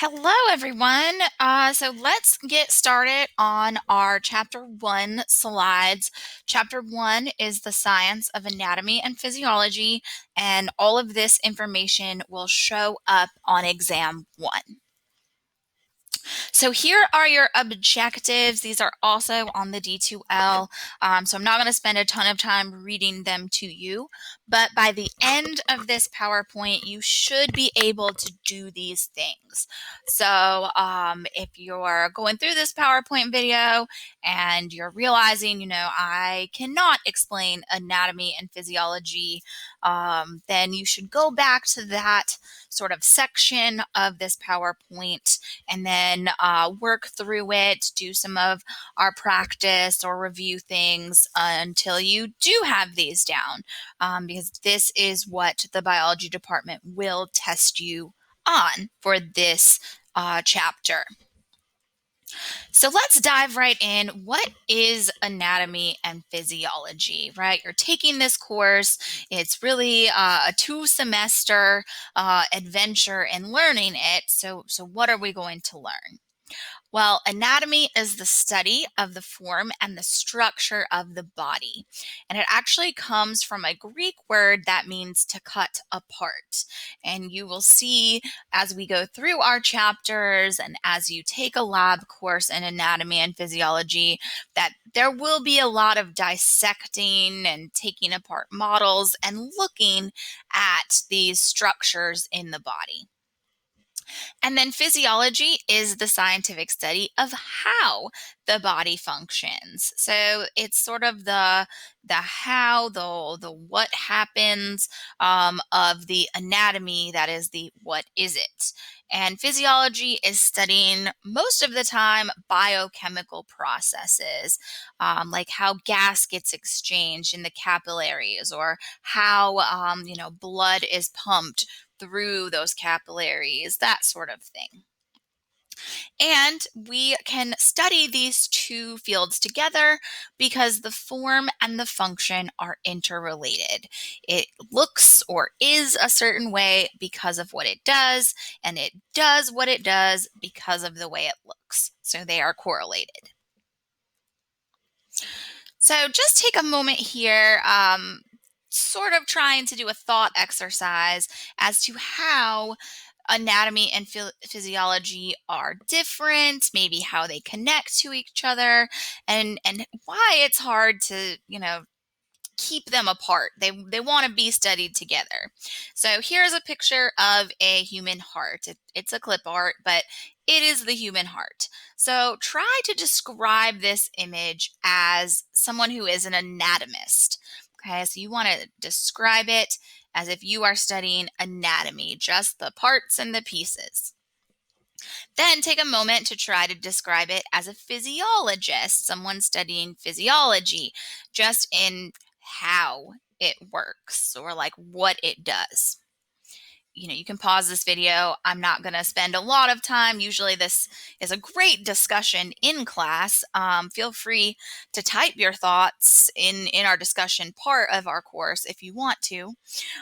Hello, everyone. So let's get started on our Chapter 1 slides. Chapter 1 is the science of anatomy and physiology, and all of this information will show up on exam 1. So here are your objectives. These are also on the D2L. So I'm not going to spend a ton of time reading them to you, but by the end of this PowerPoint, you should be able to do these things. So if you're going through this PowerPoint video and you're realizing, I cannot explain anatomy and physiology, then you should go back to that sort of section of this PowerPoint and then work through it, do some of our practice or review things until you do have these down, because this is what the biology department will test you on for this chapter. So let's dive right in. What is anatomy and physiology, right? You're taking this course. It's really a 2-semester adventure in learning it. So what are we going to learn? Well, anatomy is the study of the form and the structure of the body. And it actually comes from a Greek word that means to cut apart. And you will see as we go through our chapters and as you take a lab course in anatomy and physiology that there will be a lot of dissecting and taking apart models and looking at these structures in the body. And then physiology is the scientific study of how the body functions. So it's sort of the how, the what happens of the anatomy, that is the what is it. And physiology is studying most of the time biochemical processes, like how gas gets exchanged in the capillaries or how blood is pumped through those capillaries, that sort of thing. And we can study these two fields together because the form and the function are interrelated. It looks or is a certain way because of what it does, and it does what it does because of the way it looks. So they are correlated. So just take a moment here, sort of trying to do a thought exercise as to how anatomy and physiology are different, maybe how they connect to each other, and why it's hard to, keep them apart. They want to be studied together. So here's a picture of a human heart. It's a clip art, but it is the human heart. So try to describe this image as someone who is an anatomist. Okay, so you want to describe it as if you are studying anatomy, just the parts and the pieces. Then take a moment to try to describe it as a physiologist, someone studying physiology, just in how it works or like what it does. You can pause this video. I'm not going to spend a lot of time. Usually this is a great discussion in class. Feel free to type your thoughts in our discussion part of our course if you want to.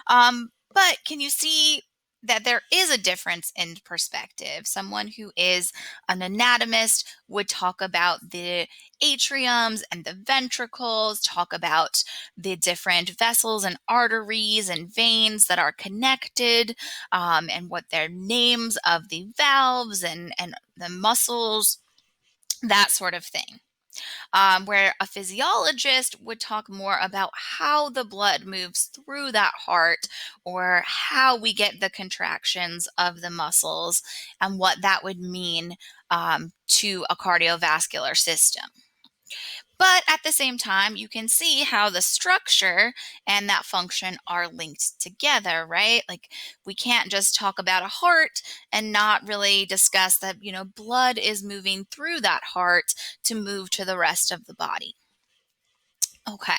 But can you see that there is a difference in perspective? Someone who is an anatomist would talk about the atriums and the ventricles, talk about the different vessels and arteries and veins that are connected, and what their names of the valves and the muscles, that sort of thing. Where a physiologist would talk more about how the blood moves through that heart or how we get the contractions of the muscles and what that would mean to a cardiovascular system. But at the same time, you can see how the structure and that function are linked together, right? Like we can't just talk about a heart and not really discuss that, blood is moving through that heart to move to the rest of the body. Okay.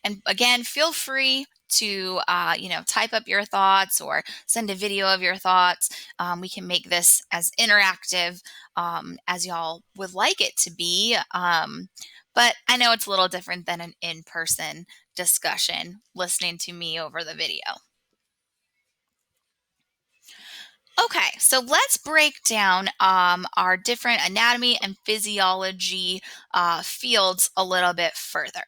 And again, feel free to, type up your thoughts or send a video of your thoughts. We can make this as interactive as y'all would like it to be. But I know it's a little different than an in-person discussion, listening to me over the video. Okay, so let's break down our different anatomy and physiology fields a little bit further.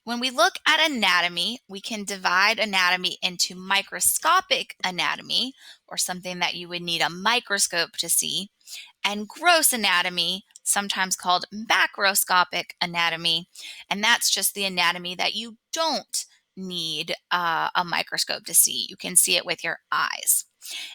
When we look at anatomy, we can divide anatomy into microscopic anatomy, or something that you would need a microscope to see, and gross anatomy, sometimes called macroscopic anatomy. And that's just the anatomy that you don't need a microscope to see. You can see it with your eyes.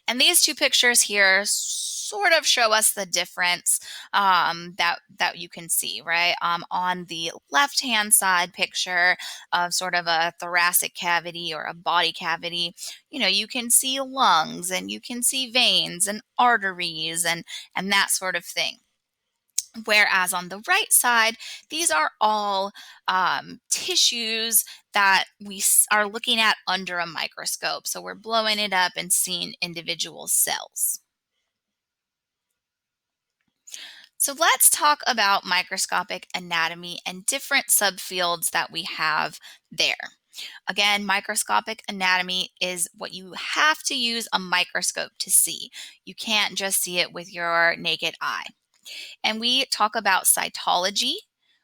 And these two pictures here sort of show us the difference that you can see, right? On the left-hand side picture of sort of a thoracic cavity or a body cavity, you can see lungs and you can see veins and arteries and that sort of thing. Whereas on the right side, these are all tissues that are looking at under a microscope. So we're blowing it up and seeing individual cells. So let's talk about microscopic anatomy and different subfields that we have there. Again, microscopic anatomy is what you have to use a microscope to see. You can't just see it with your naked eye. And we talk about cytology,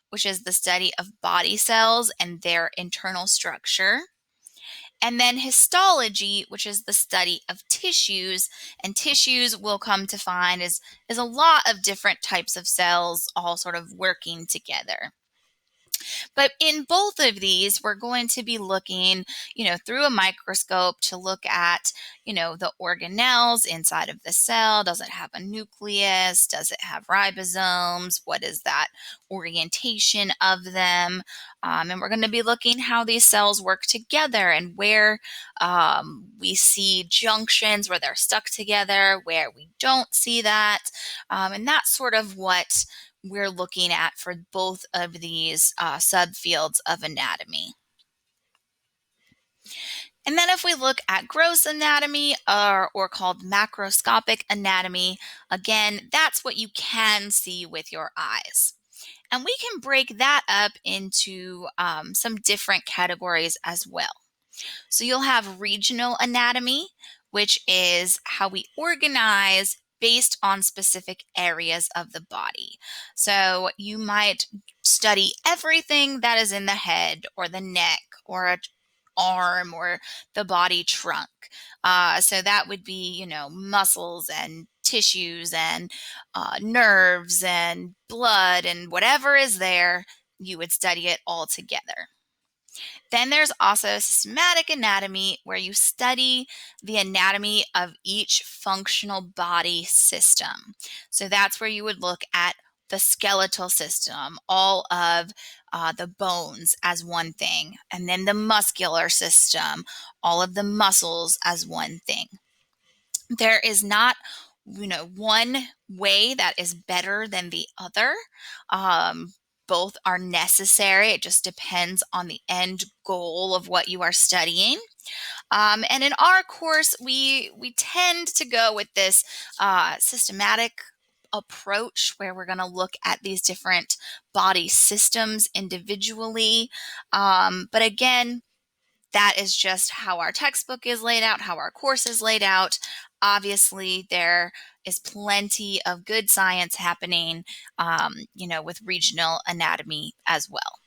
which is the study of body cells and their internal structure. And then histology, which is the study of tissues. And tissues we'll come to find is a lot of different types of cells all sort of working together. But in both of these, we're going to be looking, through a microscope to look at, the organelles inside of the cell. Does it have a nucleus? Does it have ribosomes? What is that orientation of them? And we're going to be looking how these cells work together and where we see junctions where they're stuck together, where we don't see that. And that's sort of what we're looking at for both of these subfields of anatomy. And then if we look at gross anatomy or called macroscopic anatomy, again, that's what you can see with your eyes. And we can break that up into some different categories as well. So you'll have regional anatomy, which is how we organize based on specific areas of the body. So you might study everything that is in the head or the neck or a arm or the body trunk. So that would be, muscles and tissues and nerves and blood and whatever is there, you would study it all together. Then there's also systematic anatomy, where you study the anatomy of each functional body system. So that's where you would look at the skeletal system, all of the bones as one thing, and then the muscular system, all of the muscles as one thing. There is not one way that is better than the other. um, both are necessary. It just depends on the end goal of what you are studying. And in our course, we tend to go with this systematic approach, where we're going to look at these different body systems individually. But again, that is just how our textbook is laid out, how our course is laid out. Obviously, there is plenty of good science happening, with regional anatomy as well.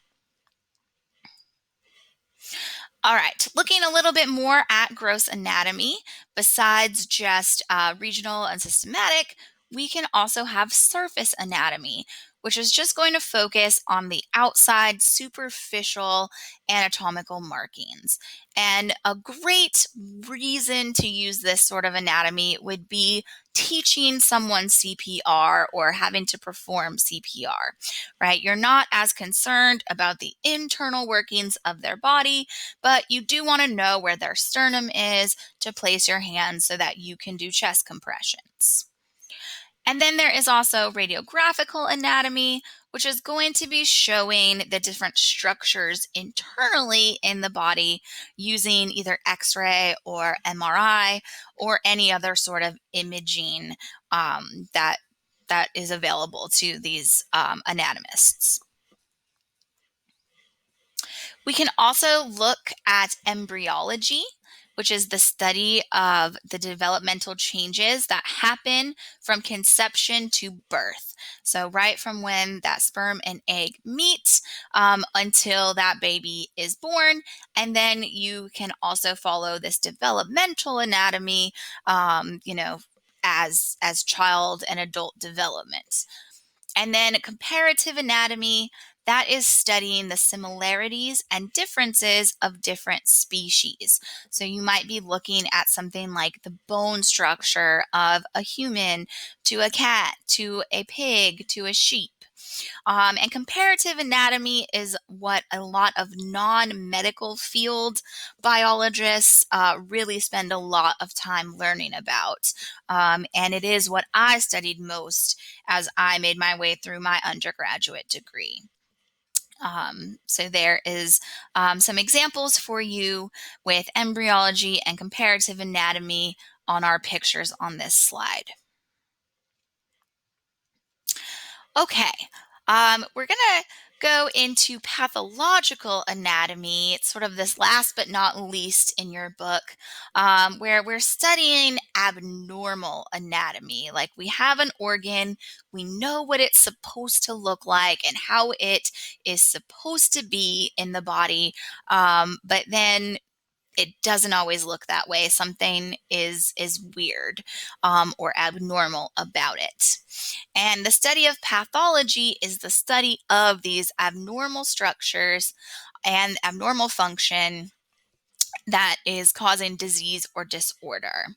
All right, looking a little bit more at gross anatomy, besides just regional and systematic, we can also have surface anatomy, which is just going to focus on the outside superficial anatomical markings. And a great reason to use this sort of anatomy would be teaching someone CPR or having to perform CPR, right? You're not as concerned about the internal workings of their body, but you do want to know where their sternum is to place your hands so that you can do chest compressions. And then there is also radiographical anatomy, which is going to be showing the different structures internally in the body using either X-ray or MRI or any other sort of imaging that is available to these anatomists. We can also look at embryology, which is the study of the developmental changes that happen from conception to birth. So, right from when that sperm and egg meet until that baby is born. And then you can also follow this developmental anatomy, as child and adult development. And then comparative anatomy, that is studying the similarities and differences of different species. So you might be looking at something like the bone structure of a human to a cat, to a pig, to a sheep. And comparative anatomy is what a lot of non medical field biologists really spend a lot of time learning about. And it is what I studied most as I made my way through my undergraduate degree. So there is some examples for you with embryology and comparative anatomy on our pictures on this slide. Okay, we're gonna go into pathological anatomy. It's sort of this last but not least in your book, where we're studying abnormal anatomy. Like we have an organ, we know what it's supposed to look like and how it is supposed to be in the body, but then it doesn't always look that way. Something is weird or abnormal about it. And the study of pathology is the study of these abnormal structures and abnormal function that is causing disease or disorder.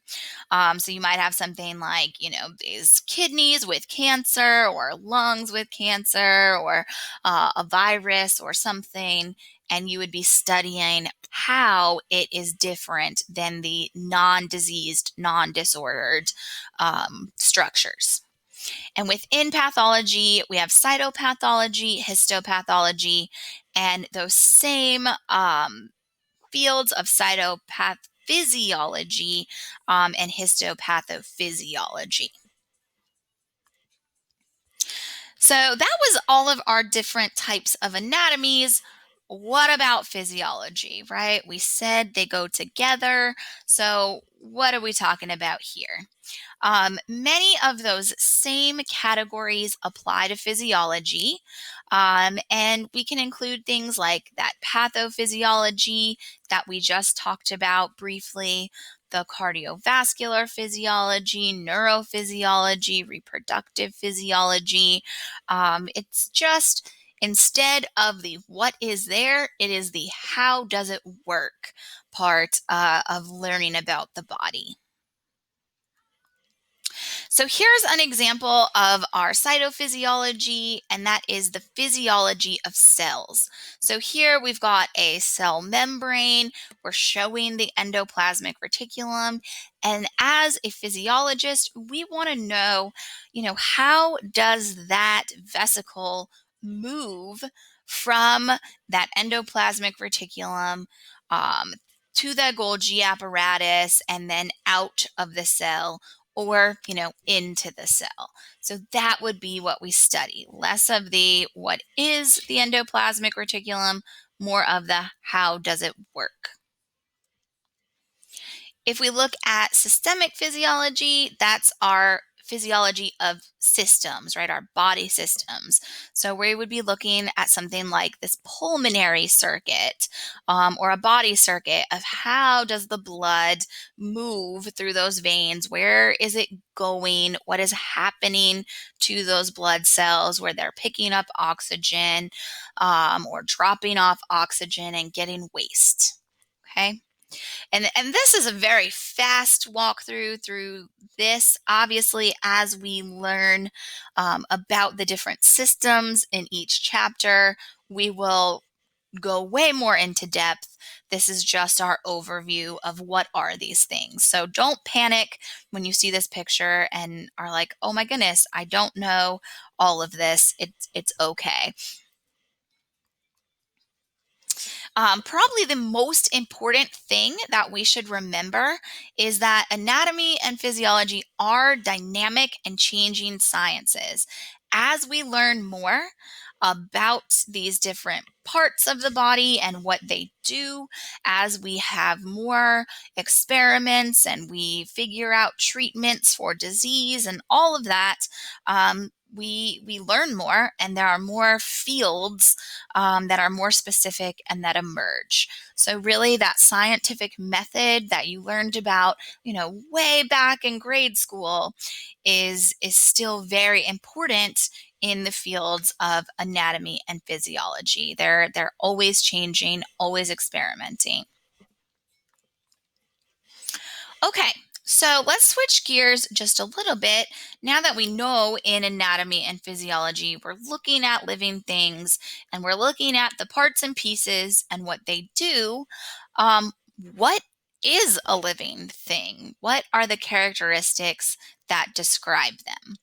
So you might have something like, these kidneys with cancer or lungs with cancer or a virus or something, and you would be studying how it is different than the non-diseased, non-disordered structures. And within pathology, we have cytopathology, histopathology, and those same fields of cytophysiology and histopathophysiology. So that was all of our different types of anatomies. What about physiology, right? We said they go together. So what are we talking about here? Many of those same categories apply to physiology, and we can include things like that pathophysiology that we just talked about briefly, the cardiovascular physiology, neurophysiology, reproductive physiology. It's just instead of the what is there, it is the how does it work part of learning about the body. So here's an example of our cytophysiology, and that is the physiology of cells. So here we've got a cell membrane. We're showing the endoplasmic reticulum. And as a physiologist, we want to know, how does that vesicle move from that endoplasmic reticulum to the Golgi apparatus and then out of the cell or, into the cell. So that would be what we study. Less of the what is the endoplasmic reticulum, more of the how does it work. If we look at systemic physiology, that's our physiology of systems, right? Our body systems. So we would be looking at something like this pulmonary circuit or a body circuit of how does the blood move through those veins? Where is it going? What is happening to those blood cells where they're picking up oxygen or dropping off oxygen and getting waste? Okay. And this is a very fast walkthrough through this. Obviously, as we learn about the different systems in each chapter, we will go way more into depth. This is just our overview of what are these things. So don't panic when you see this picture and are like, oh my goodness, I don't know all of this. It's okay. Probably the most important thing that we should remember is that anatomy and physiology are dynamic and changing sciences. As we learn more, about these different parts of the body and what they do as we have more experiments and we figure out treatments for disease and all of that. We learn more, and there are more fields that are more specific and that emerge. So really, that scientific method that you learned about, way back in grade school, is still very important in the fields of anatomy and physiology. They're always changing, always experimenting. Okay, so let's switch gears just a little bit. Now that we know in anatomy and physiology, we're looking at living things and we're looking at the parts and pieces and what they do. What is a living thing? What are the characteristics that describe them?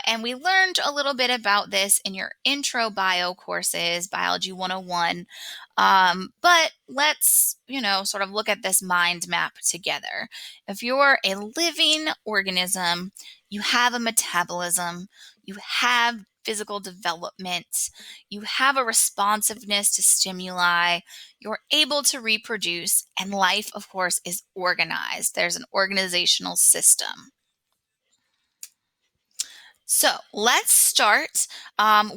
And we learned a little bit about this in your intro bio courses, Biology 101. But let's, sort of look at this mind map together. If you're a living organism, you have a metabolism, you have physical development, you have a responsiveness to stimuli, you're able to reproduce, and life, of course, is organized. There's an organizational system. So let's start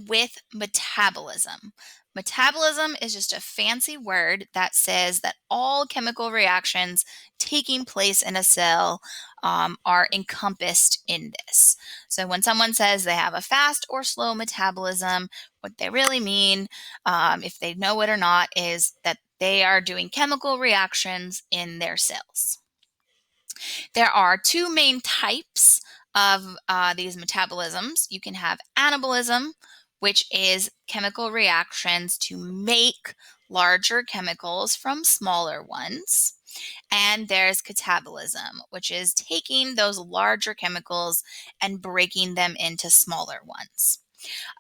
with metabolism. Metabolism is just a fancy word that says that all chemical reactions taking place in a cell are encompassed in this. So when someone says they have a fast or slow metabolism, what they really mean, if they know it or not, is that they are doing chemical reactions in their cells. There are two main types of these metabolisms. You can have anabolism, which is chemical reactions to make larger chemicals from smaller ones. And there's catabolism, which is taking those larger chemicals and breaking them into smaller ones.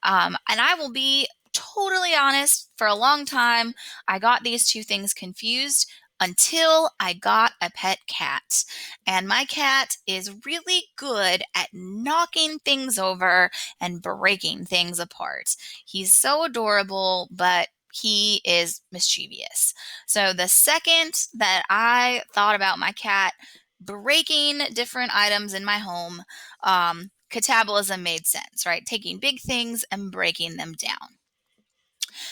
And I will be totally honest, for a long time, I got these two things confused until I got a pet cat. And my cat is really good at knocking things over and breaking things apart. He's so adorable, but he is mischievous. So the second that I thought about my cat breaking different items in my home, catabolism made sense, right? Taking big things and breaking them down.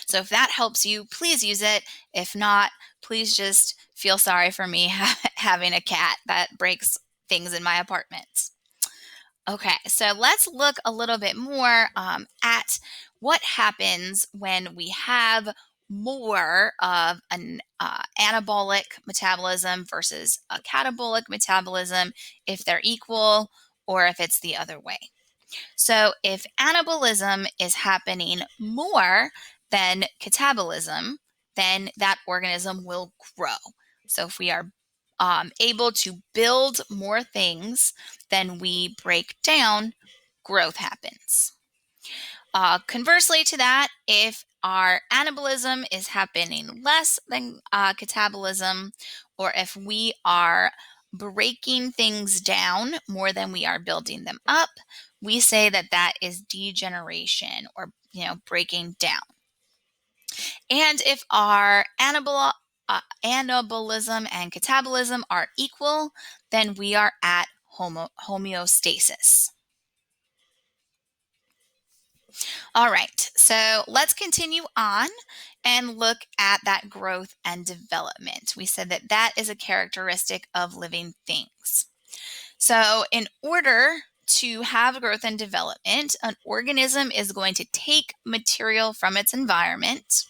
So if that helps you, please use it. If not, please just feel sorry for me having a cat that breaks things in my apartment. Okay, so let's look a little bit more at what happens when we have more of an anabolic metabolism versus a catabolic metabolism, if they're equal or if it's the other way. So if anabolism is happening more than catabolism, then that organism will grow. So if we are able to build more things than we break down, growth happens. Conversely to that, if our anabolism is happening less than catabolism, or if we are breaking things down more than we are building them up, we say that that is degeneration, or breaking down. And if our anabolism and catabolism are equal, then we are at homeostasis. All right, so let's continue on and look at that growth and development. We said that that is a characteristic of living things. So in order to have growth and development, an organism is going to take material from its environment.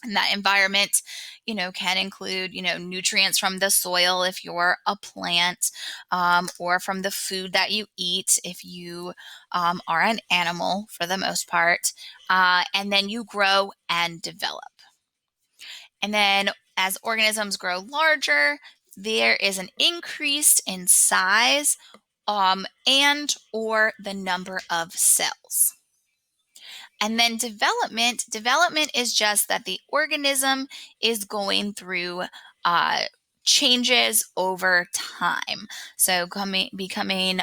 And that environment, can include, nutrients from the soil if you're a plant, or from the food that you eat if you are an animal for the most part. And then you grow and develop. And then as organisms grow larger, there is an increase in size and or the number of cells. And then development is just that the organism is going through changes over time. So becoming,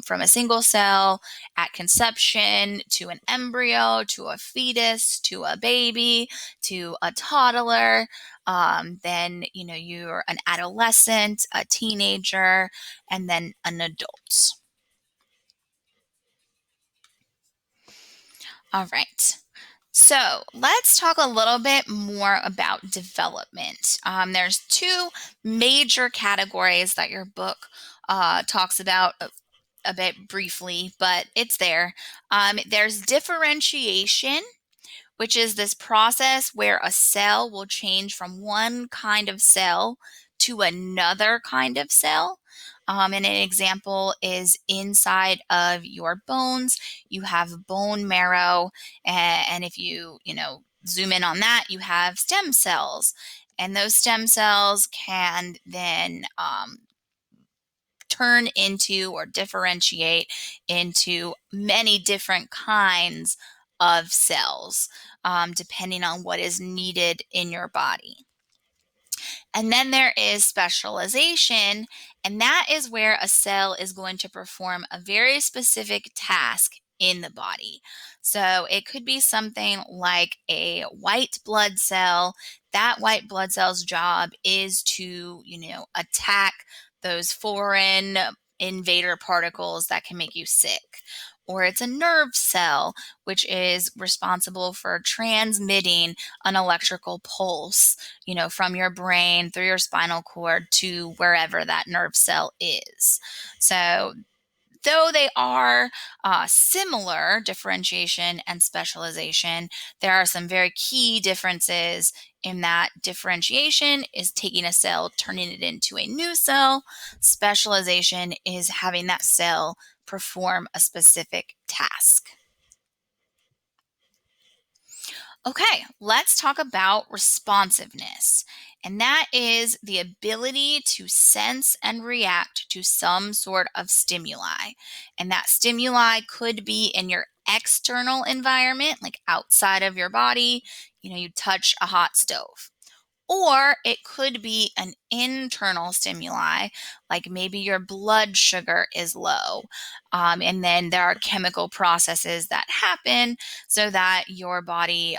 from a single cell at conception to an embryo to a fetus to a baby to a toddler. Then, you're an adolescent, a teenager, and then an adult. All right. So let's talk a little bit more about development. There's two major categories that your book talks about a bit briefly, but it's there. There's differentiation, which is this process where a cell will change from one kind of cell to another kind of cell. And an example is inside of your bones, you have bone marrow. And if you zoom in on that, you have stem cells. And those stem cells can then turn into or differentiate into many different kinds of cells, depending on what is needed in your body. And then there is specialization, and that is where a cell is going to perform a very specific task in the body. So it could be something like a white blood cell. That white blood cell's job is to, attack those foreign invader particles that can make you sick. Or it's a nerve cell, which is responsible for transmitting an electrical pulse, from your brain through your spinal cord to wherever that nerve cell is. So, though they are similar, differentiation and specialization, there are some very key differences in that differentiation is taking a cell, turning it into a new cell. Specialization is having that cell perform a specific task. Okay, let's talk about responsiveness. And that is the ability to sense and react to some sort of stimuli. And that stimuli could be in your external environment, like outside of your body. You touch a hot stove. Or it could be an internal stimuli, like maybe your blood sugar is low. And then there are chemical processes that happen so that your body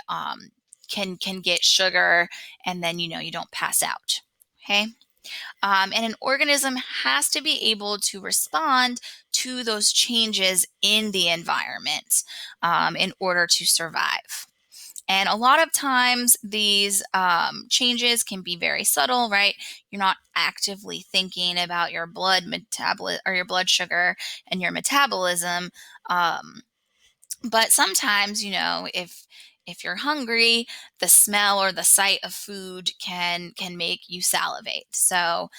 can get sugar and then, you don't pass out. Okay. And an organism has to be able to respond to those changes in the environment in order to survive. And a lot of times these changes can be very subtle, right? You're not actively thinking about your blood metabolism or your blood sugar and your metabolism. But sometimes, if you're hungry, the smell or the sight of food can make you salivate. So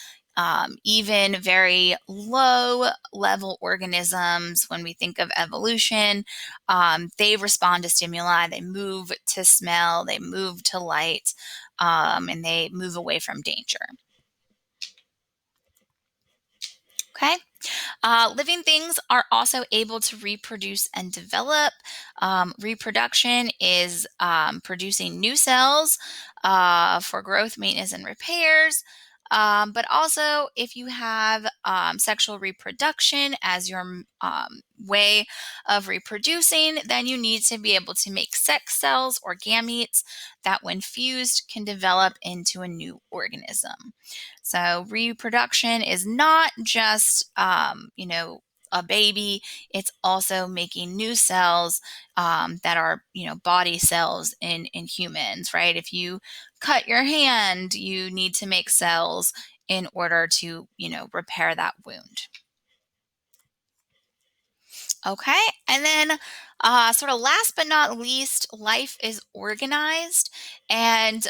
even very low level organisms, when we think of evolution, they respond to stimuli. They move to smell, they move to light, and they move away from danger. Okay. Living things are also able to reproduce and develop. Reproduction is producing new cells for growth, maintenance, and repairs. But also, if you have sexual reproduction as your way of reproducing, then you need to be able to make sex cells or gametes that, when fused, can develop into a new organism. So reproduction is not just, a baby. It's also making new cells that are, body cells in humans, right? If you cut your hand, you need to make cells in order to, repair that wound. Okay. And then, sort of last but not least, life is organized. And,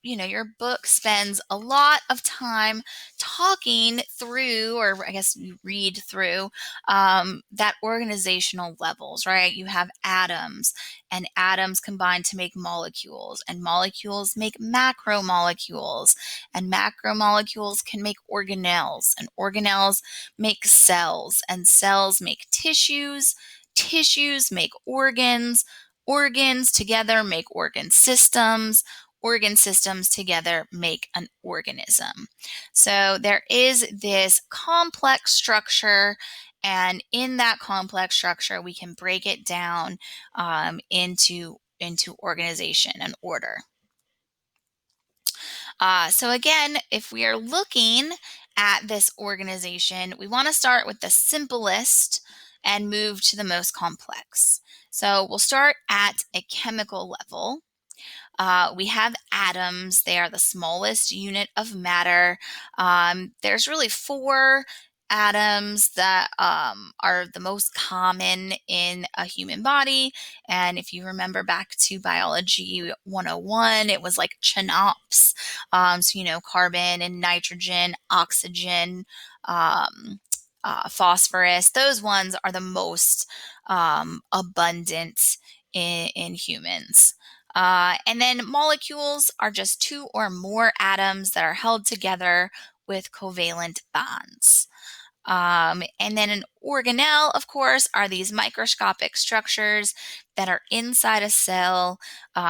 your book spends a lot of time talking through, or I guess you read through, that organizational levels, right? You have atoms, and atoms combine to make molecules, and molecules make macromolecules, and macromolecules can make organelles, and organelles make cells, and cells make tissues. Tissues make organs. Organs together make organ systems. organ systems together make an organism. So there is this complex structure, and in that complex structure, we can break it down into organization and order. So again, if we are looking at this organization, we want to start with the simplest and move to the most complex. So we'll start at a chemical level. We have atoms. They are the smallest unit of matter. There's really four atoms that are the most common in a human body. And if you remember back to Biology 101, it was like CHNOPS. So, carbon and nitrogen, oxygen, phosphorus. Those ones are the most abundant in humans. And then molecules are just two or more atoms that are held together with covalent bonds. And then an organelle, of course, are these microscopic structures that are inside a cell.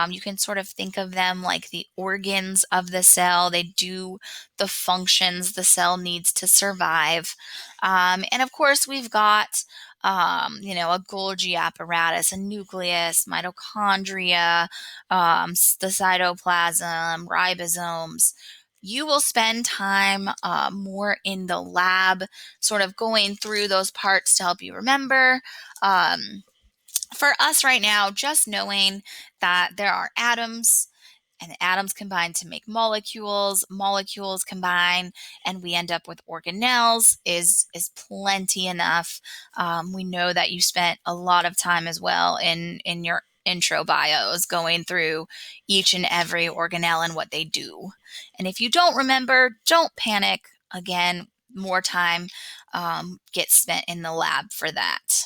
You can sort of think of them like the organs of the cell. They do the functions the cell needs to survive. And of course, we've got a Golgi apparatus, a nucleus, mitochondria, the cytoplasm, ribosomes. You will spend time more in the lab, sort of going through those parts to help you remember. For us right now, just knowing that there are atoms, and the atoms combine to make molecules combine, and we end up with organelles is plenty enough. We know that you spent a lot of time as well in your intro bios going through each and every organelle and what they do. And if you don't remember, don't panic. Again, more time gets spent in the lab for that.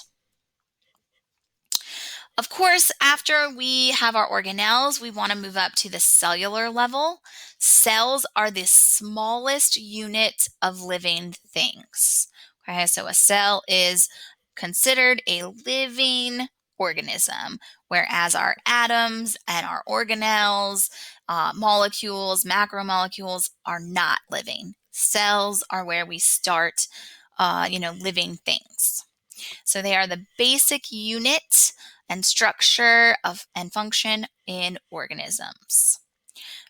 Of course, after we have our organelles, we want to move up to the cellular level. Cells are the smallest unit of living things. Okay, so a cell is considered a living organism, whereas our atoms and our organelles, molecules, macromolecules are not living. Cells are where we start, living things. So they are the basic unit and structure of and function in organisms.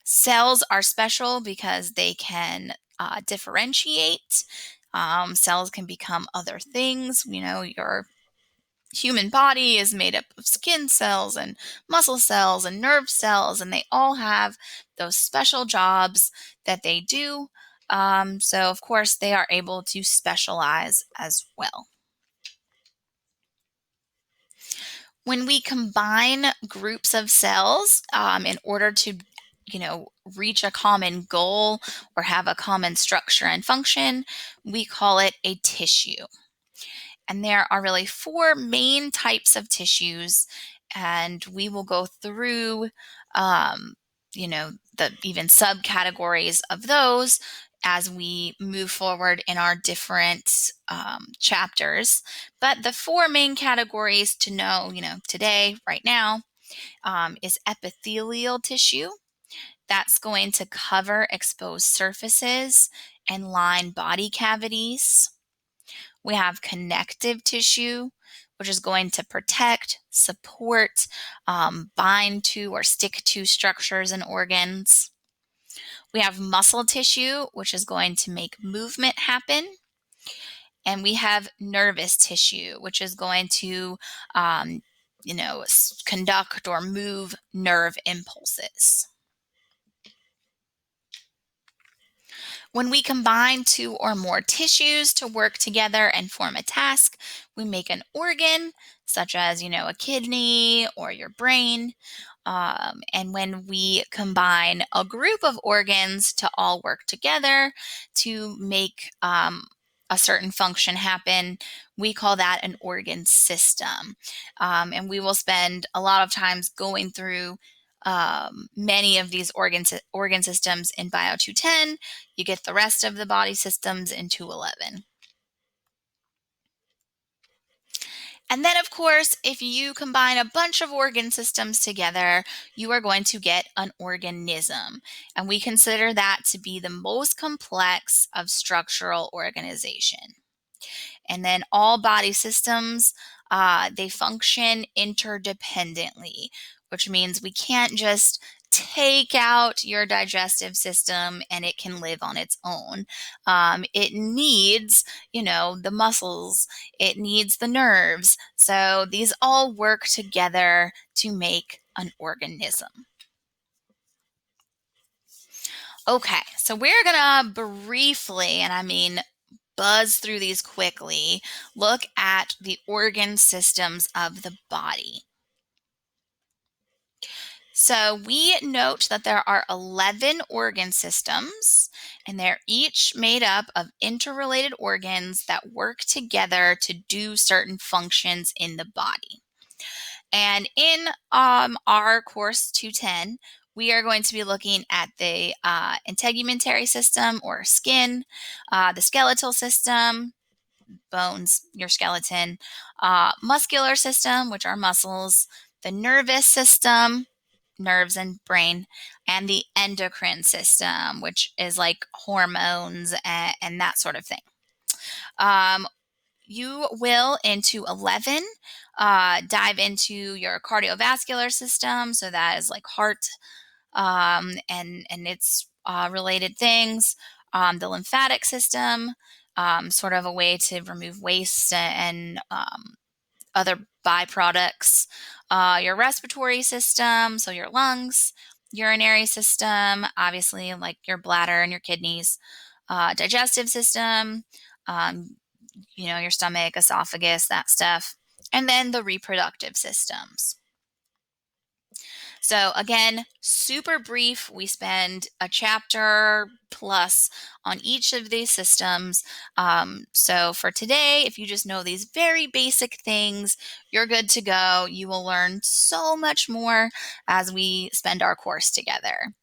Cells are special because they can differentiate. Cells can become other things. Your human body is made up of skin cells and muscle cells and nerve cells, and they all have those special jobs that they do. So, of course, they are able to specialize as well. When we combine groups of cells in order to reach a common goal or have a common structure and function, we call it a tissue. And there are really four main types of tissues, and we will go through the even subcategories of those as we move forward in our different chapters. But the four main categories to know, today, right now, is epithelial tissue. That's going to cover exposed surfaces and line body cavities. We have connective tissue, which is going to protect, support, bind to, or stick to structures and organs. We have muscle tissue, which is going to make movement happen. And we have nervous tissue, which is going to, conduct or move nerve impulses. When we combine two or more tissues to work together and form a task, we make an organ, such as, a kidney or your brain. And when we combine a group of organs to all work together to make a certain function happen, we call that an organ system. And we will spend a lot of times going through many of these organ systems in Bio 210. You get the rest of the body systems in 211. And then, of course, if you combine a bunch of organ systems together, you are going to get an organism. And we consider that to be the most complex of structural organization. And then all body systems, they function interdependently, which means we can't just take out your digestive system and it can live on its own. It needs, the muscles, it needs the nerves. So these all work together to make an organism. Okay, so we're gonna briefly, and I mean buzz through these quickly, look at the organ systems of the body. So we note that there are 11 organ systems, and they're each made up of interrelated organs that work together to do certain functions in the body. And in our course 210, we are going to be looking at the integumentary system or skin, the skeletal system, bones, your skeleton, muscular system, which are muscles, the nervous system, nerves and brain, and the endocrine system, which is like hormones and that sort of thing. Um, you will into 11 dive into your cardiovascular system. So that is like heart and its related things. The lymphatic system, sort of a way to remove waste and other byproducts. Your respiratory system, so your lungs, urinary system, obviously like your bladder and your kidneys, digestive system, um, your stomach, esophagus, that stuff, and then the reproductive systems. So, again, super brief. We spend a chapter plus on each of these systems. So, for today, if you just know these very basic things, you're good to go. You will learn so much more as we spend our course together.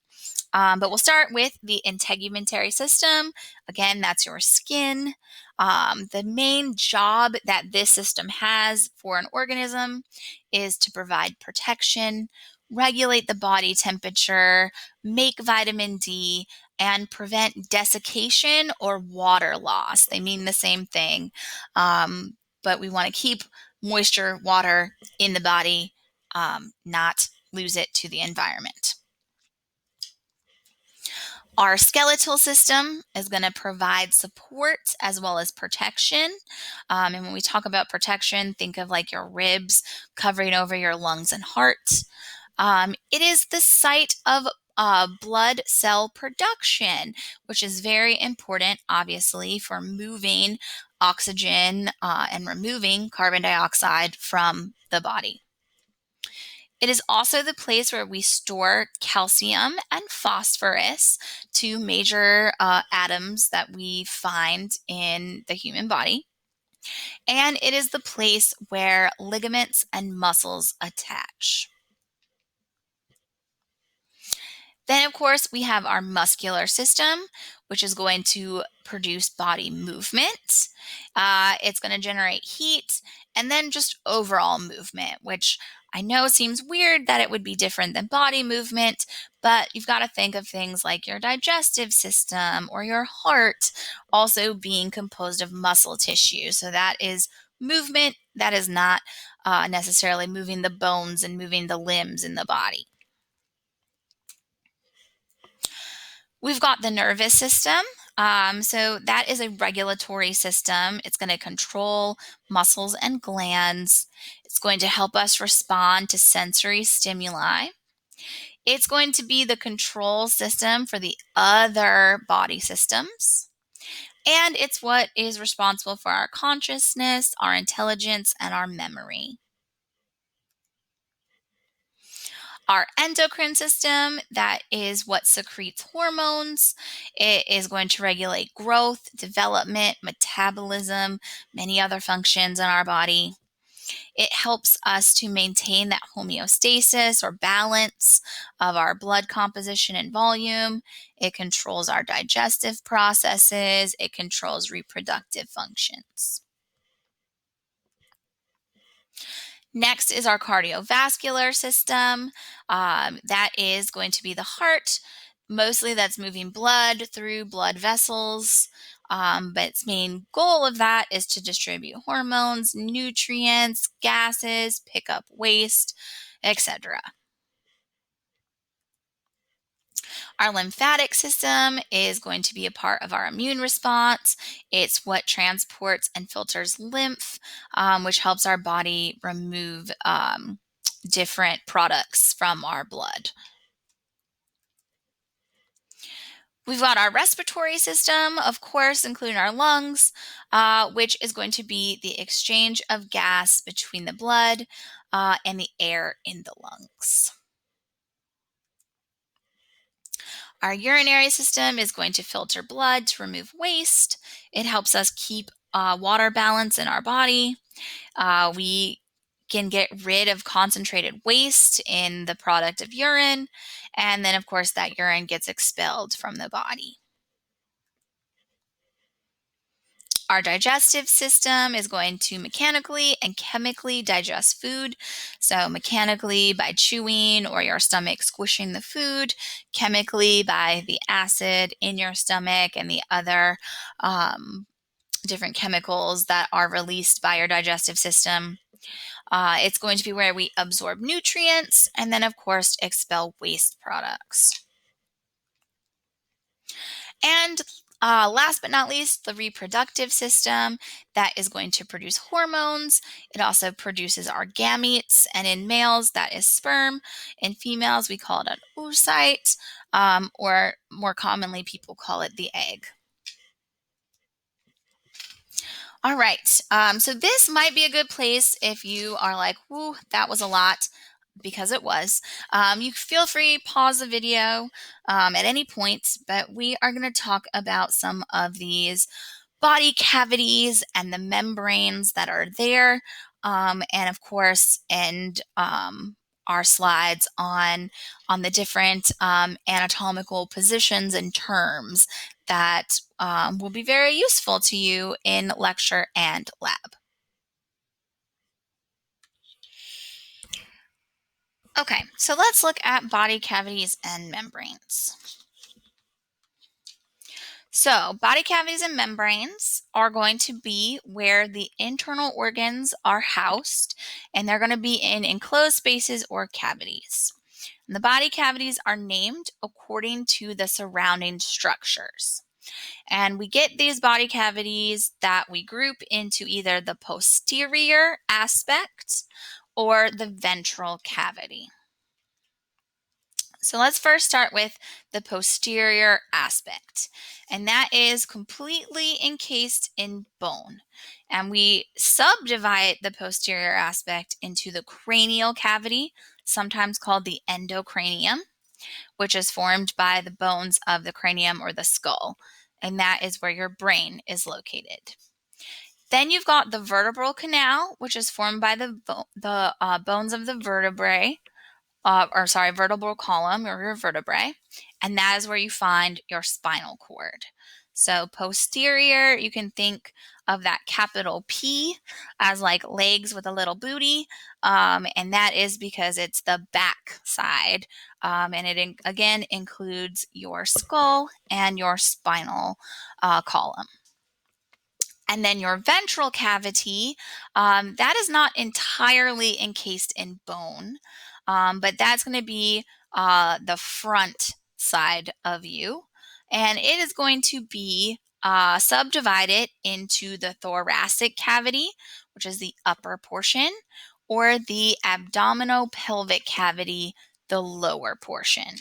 But we'll start with the integumentary system. Again, that's your skin. The main job that this system has for an organism is to provide protection, regulate the body temperature, make vitamin D, and prevent desiccation or water loss. They mean the same thing, but we want to keep moisture, water in the body, not lose it to the environment. Our skeletal system is going to provide support as well as protection. And when we talk about protection, think of like your ribs covering over your lungs and heart. It is the site of blood cell production, which is very important, obviously, for moving oxygen and removing carbon dioxide from the body. It is also the place where we store calcium and phosphorus, two major atoms that we find in the human body. And it is the place where ligaments and muscles attach. Then, of course, we have our muscular system, which is going to produce body movement. It's going to generate heat and then just overall movement, which I know seems weird that it would be different than body movement, but you've got to think of things like your digestive system or your heart also being composed of muscle tissue. So that is movement that is not necessarily moving the bones and moving the limbs in the body. We've got the nervous system. So that is a regulatory system. It's going to control muscles and glands. It's going to help us respond to sensory stimuli. It's going to be the control system for the other body systems. And it's what is responsible for our consciousness, our intelligence, and our memory. Our endocrine system, that is what secretes hormones. It is going to regulate growth, development, metabolism, many other functions in our body. It helps us to maintain that homeostasis or balance of our blood composition and volume. It controls our digestive processes. It controls reproductive functions. Next is our cardiovascular system. That is going to be the heart. Mostly that's moving blood through blood vessels. But its main goal of that is to distribute hormones, nutrients, gases, pick up waste, etc. Our lymphatic system is going to be a part of our immune response. It's what transports and filters lymph, which helps our body remove different products from our blood. We've got our respiratory system, of course, including our lungs, which is going to be the exchange of gas between the blood and the air in the lungs. Our urinary system is going to filter blood to remove waste. It helps us keep water balance in our body. We can get rid of concentrated waste in the product of urine. And then, of course, that urine gets expelled from the body. Our digestive system is going to mechanically and chemically digest food. So, mechanically by chewing or your stomach squishing the food, chemically by the acid in your stomach and the other different chemicals that are released by your digestive system. It's going to be where we absorb nutrients and then, of course, expel waste products. And last but not least, the reproductive system that is going to produce hormones. It also produces our gametes, and in males, that is sperm. In females, we call it an oocyte, or more commonly, people call it the egg. All right. So this might be a good place if you are like, "Woo, that was a lot," because it was. You feel free pause the video at any point, but we are going to talk about some of these body cavities and the membranes that are there, and of course, end our slides on the different anatomical positions and terms that will be very useful to you in lecture and lab. Okay, so let's look at body cavities and membranes. So, body cavities and membranes are going to be where the internal organs are housed, and they're going to be in enclosed spaces or cavities. And the body cavities are named according to the surrounding structures. And we get these body cavities that we group into either the posterior aspect or the ventral cavity. So let's first start with the posterior aspect, and that is completely encased in bone. And we subdivide the posterior aspect into the cranial cavity, sometimes called the endocranium, which is formed by the bones of the cranium or the skull, and that is where your brain is located. Then you've got the vertebral canal, which is formed by the bones of the vertebrae, vertebral column or your vertebrae, and that is where you find your spinal cord. So posterior, you can think of that capital P as like legs with a little booty, and that is because it's the back side, and it again includes your skull and your spinal column. And then your ventral cavity, that is not entirely encased in bone, but that's going to be the front side of you. And it is going to be subdivided into the thoracic cavity, which is the upper portion, or the abdominopelvic cavity, the lower portion.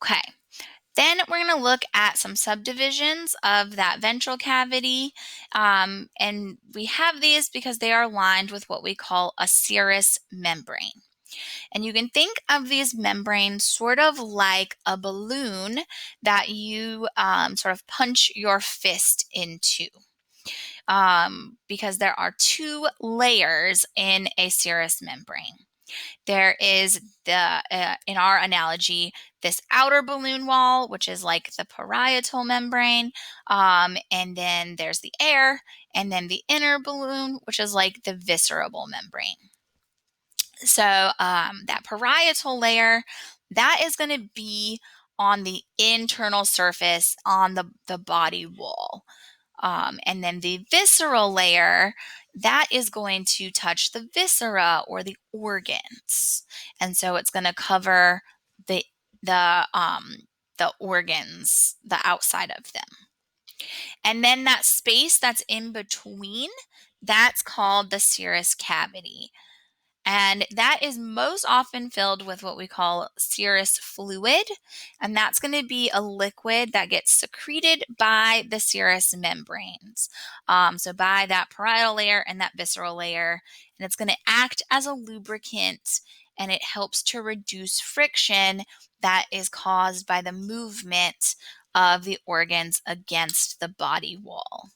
Okay. Then we're going to look at some subdivisions of that ventral cavity. And we have these because they are lined with what we call a serous membrane. And you can think of these membranes sort of like a balloon that you sort of punch your fist into. Because there are two layers in a serous membrane. There is in our analogy, this outer balloon wall, which is like the parietal membrane, and then there's the air, and then the inner balloon, which is like the visceral membrane. So that parietal layer, that is going to be on the internal surface on the body wall. And then the visceral layer, that is going to touch the viscera or the organs. And so it's going to cover the the um, the organs, the outside of them. And then that space that's in between, that's called the serous cavity. And that is most often filled with what we call serous fluid. And that's going to be a liquid that gets secreted by the serous membranes. So by that parietal layer and that visceral layer. And it's going to act as a lubricant, and it helps to reduce friction that is caused by the movement of the organs against the body wall.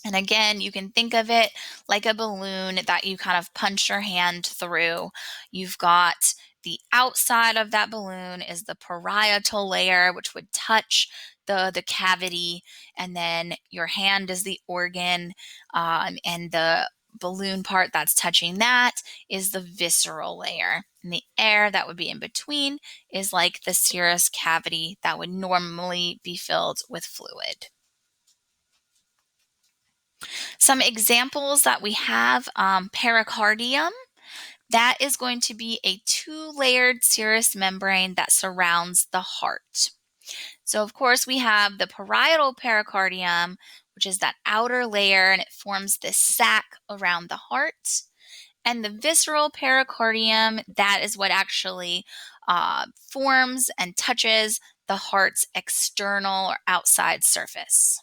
And again, you can think of it like a balloon that you kind of punch your hand through. You've got the outside of that balloon is the parietal layer, which would touch the cavity, and then your hand is the organ, and the balloon part that's touching that is the visceral layer. And the air that would be in between is like the serous cavity that would normally be filled with fluid. Some examples that we have, pericardium. That is going to be a two-layered serous membrane that surrounds the heart. So of course we have the parietal pericardium, which is that outer layer, and it forms this sac around the heart. And the visceral pericardium, that is what actually forms and touches the heart's external or outside surface.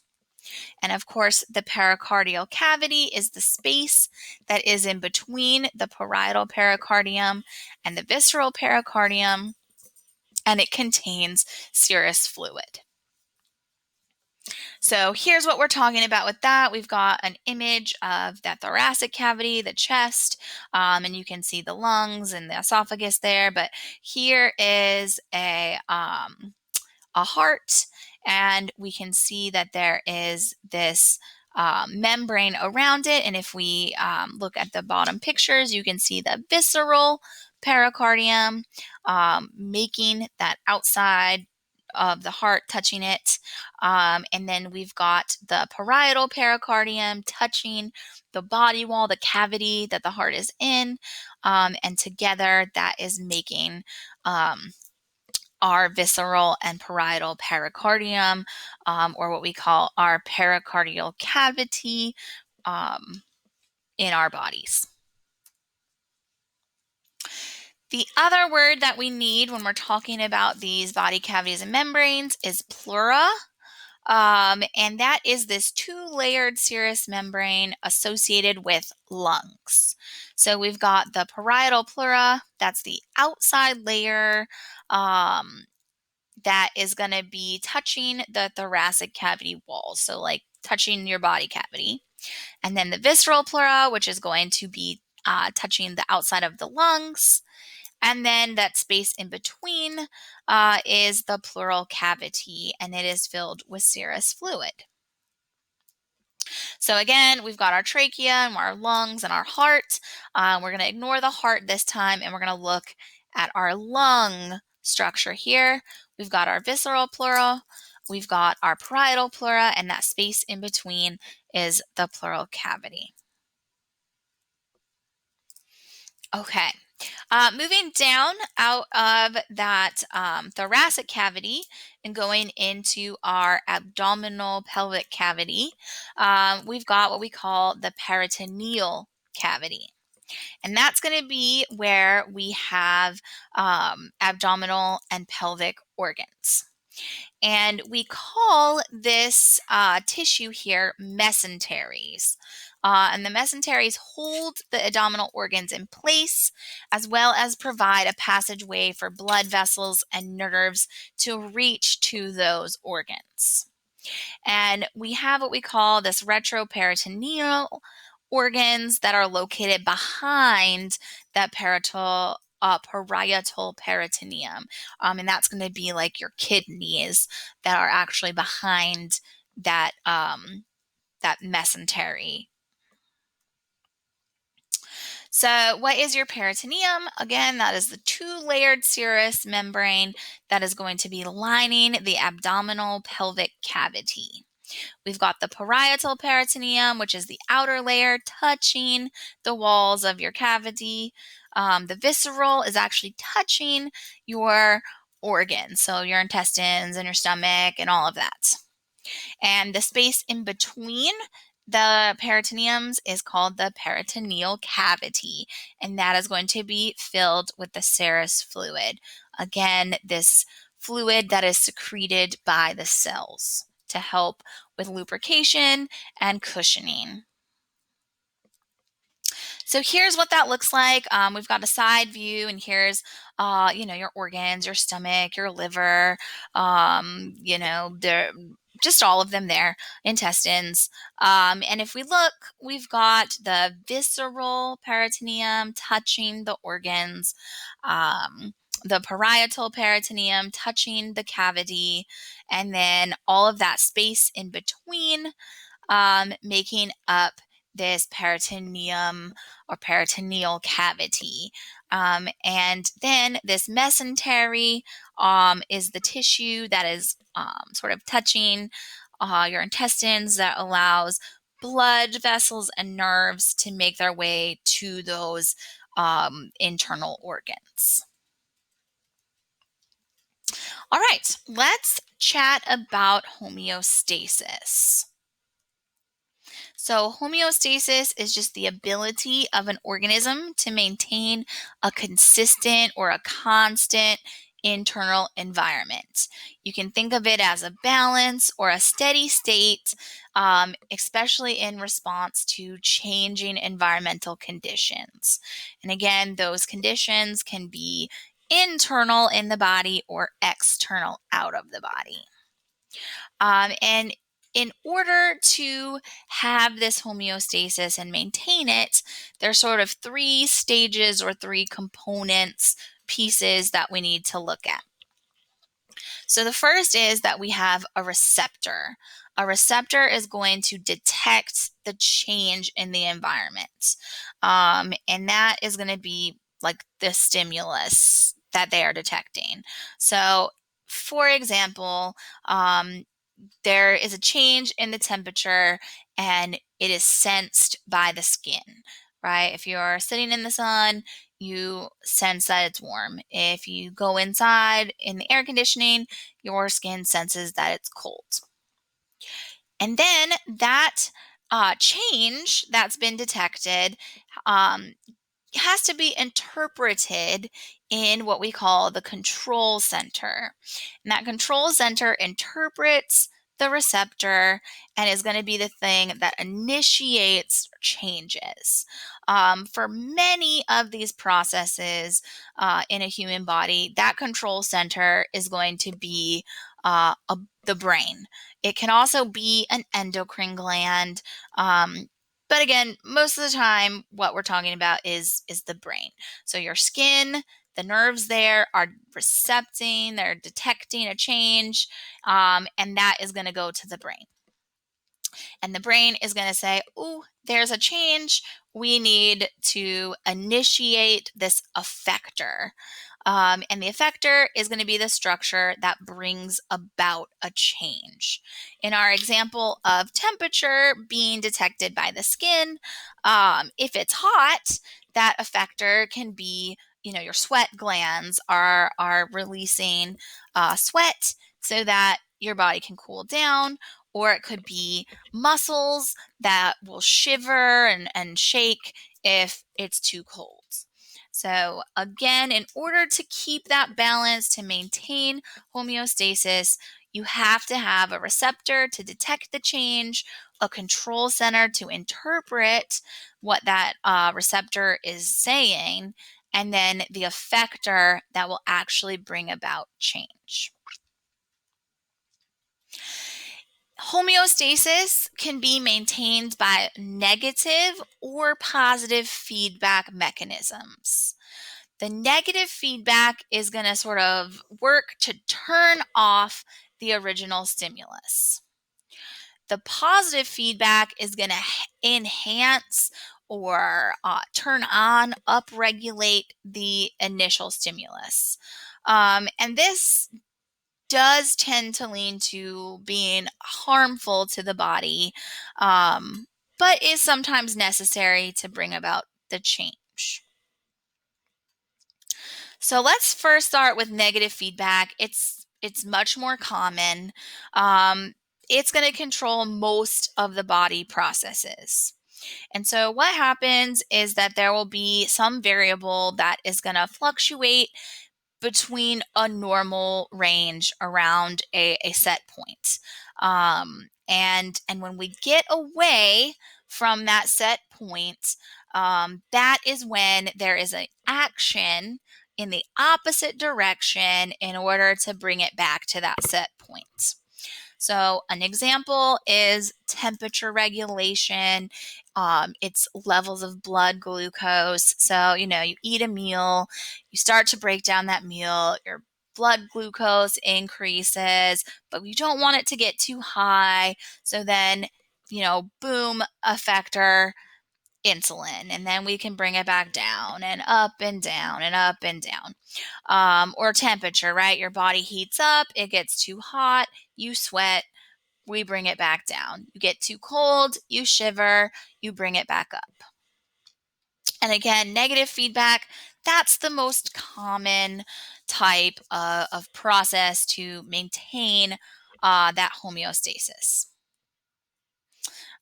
And of course, the pericardial cavity is the space that is in between the parietal pericardium and the visceral pericardium, and it contains serous fluid. So here's what we're talking about with that. We've got an image of that thoracic cavity, the chest, and you can see the lungs and the esophagus there. But here is a heart, and we can see that there is this membrane around it. And if we look at the bottom pictures, you can see the visceral pericardium making that outside of the heart, touching it. And then we've got the parietal pericardium touching the body wall, the cavity that the heart is in. And together that is making our visceral and parietal pericardium, or what we call our pericardial cavity in our bodies. The other word that we need when we're talking about these body cavities and membranes is pleura. And that is this two-layered serous membrane associated with lungs. So we've got the parietal pleura, that's the outside layer that is going to be touching the thoracic cavity wall. So like touching your body cavity. And then the visceral pleura, which is going to be touching the outside of the lungs. And then that space in between is the pleural cavity, and it is filled with serous fluid. So again, we've got our trachea and our lungs and our heart. We're going to ignore the heart this time, and we're going to look at our lung structure here. We've got our visceral pleura, we've got our parietal pleura, and that space in between is the pleural cavity. Okay. Moving down out of that thoracic cavity and going into our abdominal pelvic cavity, we've got what we call the peritoneal cavity. And that's going to be where we have abdominal and pelvic organs. And we call this tissue here mesenteries. And the mesenteries hold the abdominal organs in place, as well as provide a passageway for blood vessels and nerves to reach to those organs. And we have what we call this retroperitoneal organs that are located behind that parietal peritoneum. And that's going to be like your kidneys that are actually behind that mesentery. So what is your peritoneum? Again, that is the two-layered serous membrane that is going to be lining the abdominal pelvic cavity. We've got the parietal peritoneum, which is the outer layer touching the walls of your cavity. The visceral is actually touching your organs, so your intestines and your stomach and all of that. And the space in between the peritoneums is called the peritoneal cavity, and that is going to be filled with the serous fluid. Again, this fluid that is secreted by the cells to help with lubrication and cushioning. So here's what that looks like. We've got a side view, and here's, your organs, your stomach, your liver, just all of them there, intestines. And if we look, we've got the visceral peritoneum touching the organs, the parietal peritoneum touching the cavity, and then all of that space in between making up this peritoneum or peritoneal cavity. And then this mesentery is the tissue that is sort of touching your intestines that allows blood vessels and nerves to make their way to those internal organs. All right, let's chat about homeostasis. So, homeostasis is just the ability of an organism to maintain a consistent or a constant internal environment. You can think of it as a balance or a steady state, especially in response to changing environmental conditions. And again, those conditions can be internal in the body or external out of the body. And in order to have this homeostasis and maintain it, there's sort of three stages or three components, pieces that we need to look at. So the first is that we have a receptor. A receptor is going to detect the change in the environment. And that is going to be like the stimulus that they are detecting. So, for example, there is a change in the temperature and it is sensed by the skin, right? If you're sitting in the sun, you sense that it's warm. If you go inside in the air conditioning, your skin senses that it's cold. And then that change that's been detected um, has to be interpreted in what we call the control center. And that control center interprets the receptor and is going to be the thing that initiates changes. For many of these processes in a human body, that control center is going to be the brain. It can also be an endocrine gland. But again, most of the time, what we're talking about is the brain. So your skin, the nerves there are recepting, they're detecting a change, and that is going to go to the brain. And the brain is going to say, "Ooh, there's a change. We need to initiate this effector." And the effector is going to be the structure that brings about a change. In our example of temperature being detected by the skin, if it's hot, that effector can be, your sweat glands are releasing sweat so that your body can cool down, or it could be muscles that will shiver and shake if it's too cold. So again, in order to keep that balance, to maintain homeostasis, you have to have a receptor to detect the change, a control center to interpret what that receptor is saying, and then the effector that will actually bring about change. Homeostasis can be maintained by negative or positive feedback mechanisms. The negative feedback is going to sort of work to turn off the original stimulus. The positive feedback is going to enhance or turn on, upregulate the initial stimulus. And this does tend to lean to being harmful to the body, but is sometimes necessary to bring about the change. So let's first start with negative feedback. It's much more common. It's going to control most of the body processes. And so what happens is that there will be some variable that is going to fluctuate between a normal range around a set point. And when we get away from that set point, that is when there is an action in the opposite direction in order to bring it back to that set point. So an example is temperature regulation. It's levels of blood glucose. So, you eat a meal, you start to break down that meal, your blood glucose increases, but you don't want it to get too high. So then, boom, effector, insulin, and then we can bring it back down and up and down and up and down. Or temperature, right? Your body heats up, it gets too hot, you sweat, we bring it back down. You get too cold, you shiver, you bring it back up. And again, negative feedback, that's the most common type of process to maintain that homeostasis.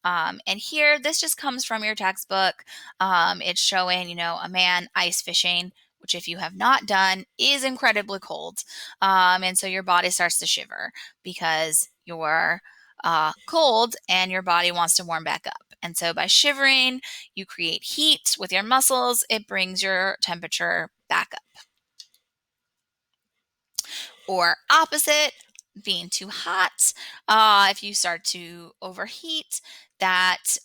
And here, this just comes from your textbook. It's showing, a man ice fishing, which if you have not done is incredibly cold. And so your body starts to shiver because you're cold and your body wants to warm back up. And so by shivering, you create heat with your muscles. It brings your temperature back up. Or opposite, being too hot. If you start to overheat, that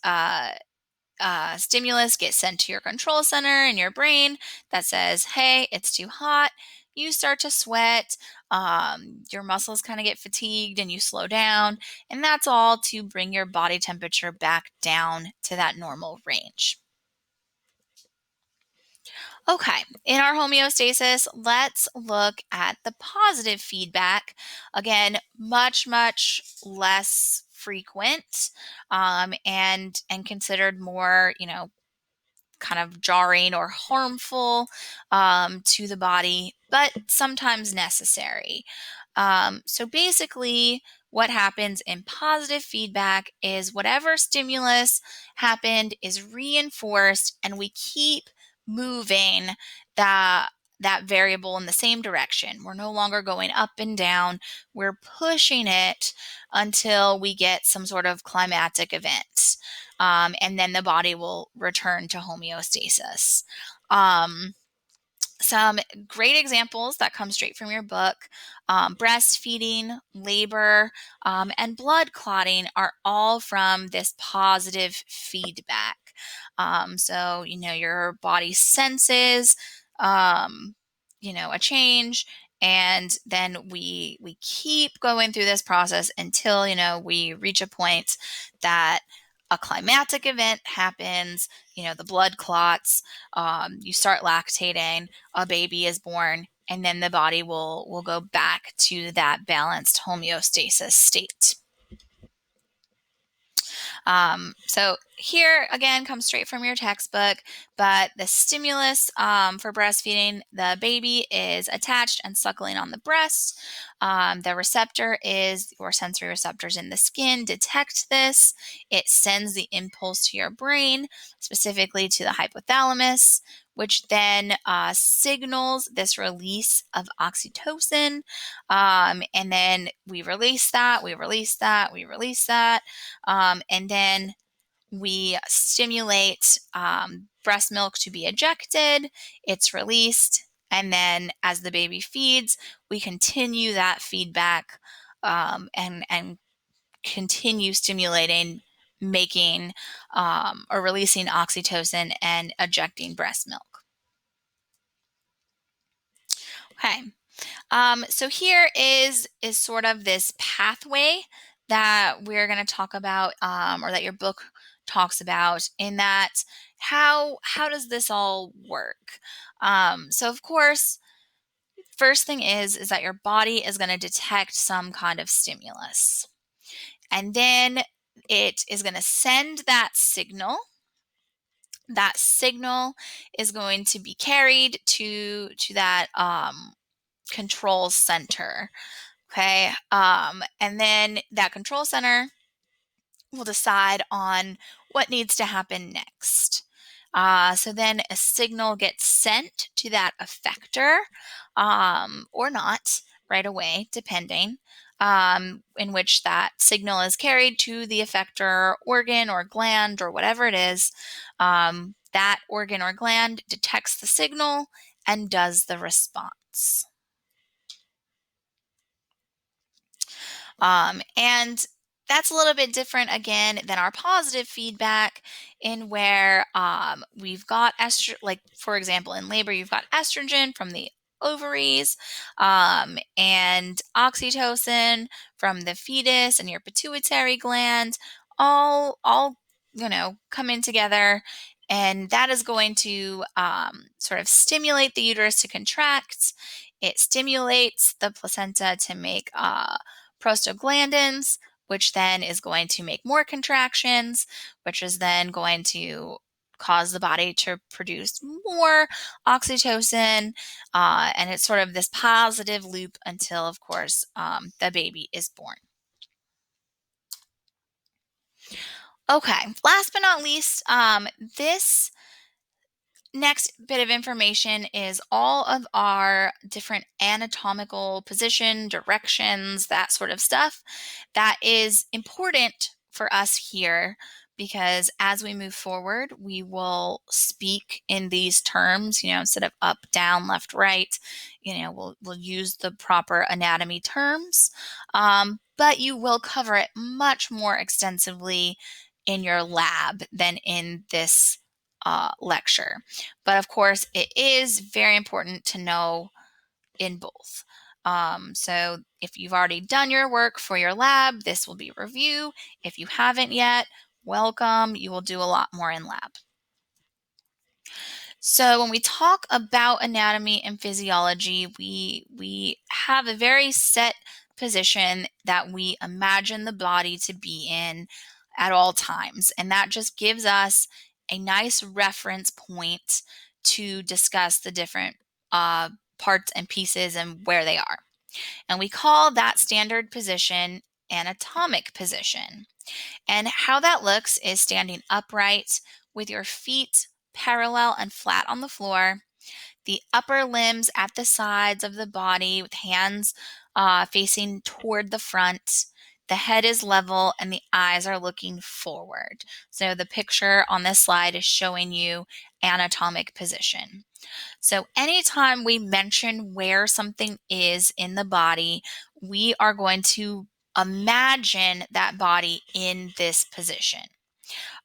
stimulus gets sent to your control center in your brain that says, hey, it's too hot. You start to sweat. Your muscles kind of get fatigued and you slow down. And that's all to bring your body temperature back down to that normal range. Okay, in our homeostasis, let's look at the positive feedback. Again, much, much less frequent and considered more, kind of jarring or harmful to the body, but sometimes necessary. So basically, what happens in positive feedback is whatever stimulus happened is reinforced, and we keep moving that that variable in the same direction. We're no longer going up and down. We're pushing it until we get some sort of climatic event. And then the body will return to homeostasis. Some great examples that come straight from your book: breastfeeding, labor, and blood clotting are all from this positive feedback. So, your body senses, a change, and then we keep going through this process until, we reach a point that a climatic event happens, the blood clots, you start lactating, a baby is born, and then the body will go back to that balanced homeostasis state. So here again comes straight from your textbook, but the stimulus for breastfeeding, the baby is attached and suckling on the breast. The receptor is your sensory receptors in the skin detect this. It sends the impulse to your brain, specifically to the hypothalamus, which then signals this release of oxytocin. And then we release that, we release that, we release that. And then we stimulate breast milk to be ejected, it's released, and then as the baby feeds, we continue that feedback and continue stimulating, making or releasing oxytocin and ejecting breast milk. Okay. So here is sort of this pathway that we're going to talk about, or that your book talks about, in that how does this all work? So of course, first thing is that your body is going to detect some kind of stimulus, and then it is going to send that signal. That signal is going to be carried to that control center. Okay. And then that control center will decide on what needs to happen next. So then a signal gets sent to that effector, or not right away, depending, in which that signal is carried to the effector organ or gland or whatever it is. That organ or gland detects the signal and does the response. And that's a little bit different again than our positive feedback, in where we've got like for example, in labor, you've got estrogen from the ovaries, and oxytocin from the fetus and your pituitary gland, all come in together. And that is going to sort of stimulate the uterus to contract. It stimulates the placenta to make prostaglandins, which then is going to make more contractions, which is then going to cause the body to produce more oxytocin. And it's sort of this positive loop until, of course, the baby is born. Okay, last but not least, this next bit of information is all of our different anatomical position, directions, that sort of stuff. That is important for us here because as we move forward, we will speak in these terms, instead of up, down, left, right, we'll use the proper anatomy terms. But you will cover it much more extensively in your lab than in this lecture. But of course, it is very important to know in both. So if you've already done your work for your lab, this will be review. If you haven't yet, welcome. You will do a lot more in lab. So when we talk about anatomy and physiology, we have a very set position that we imagine the body to be in at all times. And that just gives us a nice reference point to discuss the different parts and pieces and where they are. And we call that standard position anatomic position. And how that looks is standing upright with your feet parallel and flat on the floor, the upper limbs at the sides of the body with hands facing toward the front. The head is level and the eyes are looking forward. So the picture on this slide is showing you anatomic position. So anytime we mention where something is in the body, we are going to imagine that body in this position.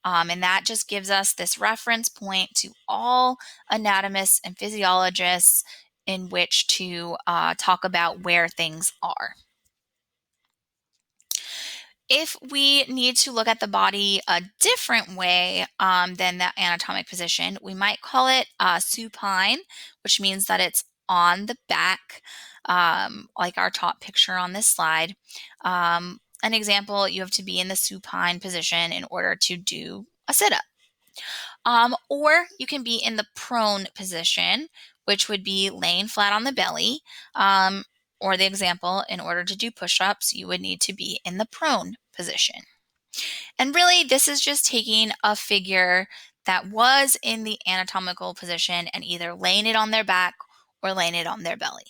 And that just gives us this reference point to all anatomists and physiologists in which to talk about where things are. If we need to look at the body a different way than that anatomic position, we might call it supine, which means that it's on the back, like our top picture on this slide. An example, you have to be in the supine position in order to do a sit-up. Or you can be in the prone position, which would be laying flat on the belly. Or the example, in order to do push-ups, you would need to be in the prone position. And really, this is just taking a figure that was in the anatomical position and either laying it on their back or laying it on their belly.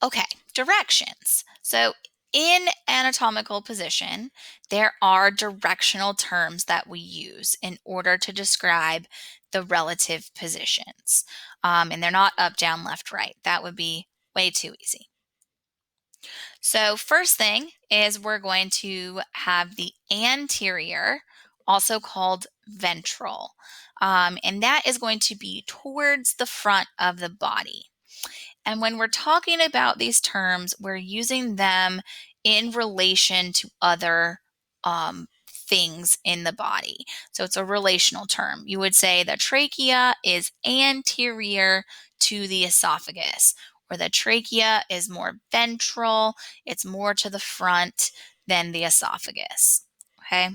Okay, directions. So in anatomical position, there are directional terms that we use in order to describe the relative positions. And they're not up, down, left, right. That would be way too easy. So first thing is we're going to have the anterior, also called ventral. And that is going to be towards the front of the body. And when we're talking about these terms, we're using them in relation to other things in the body. So it's a relational term. You would say the trachea is anterior to the esophagus, or the trachea is more ventral, it's more to the front than the esophagus. Okay.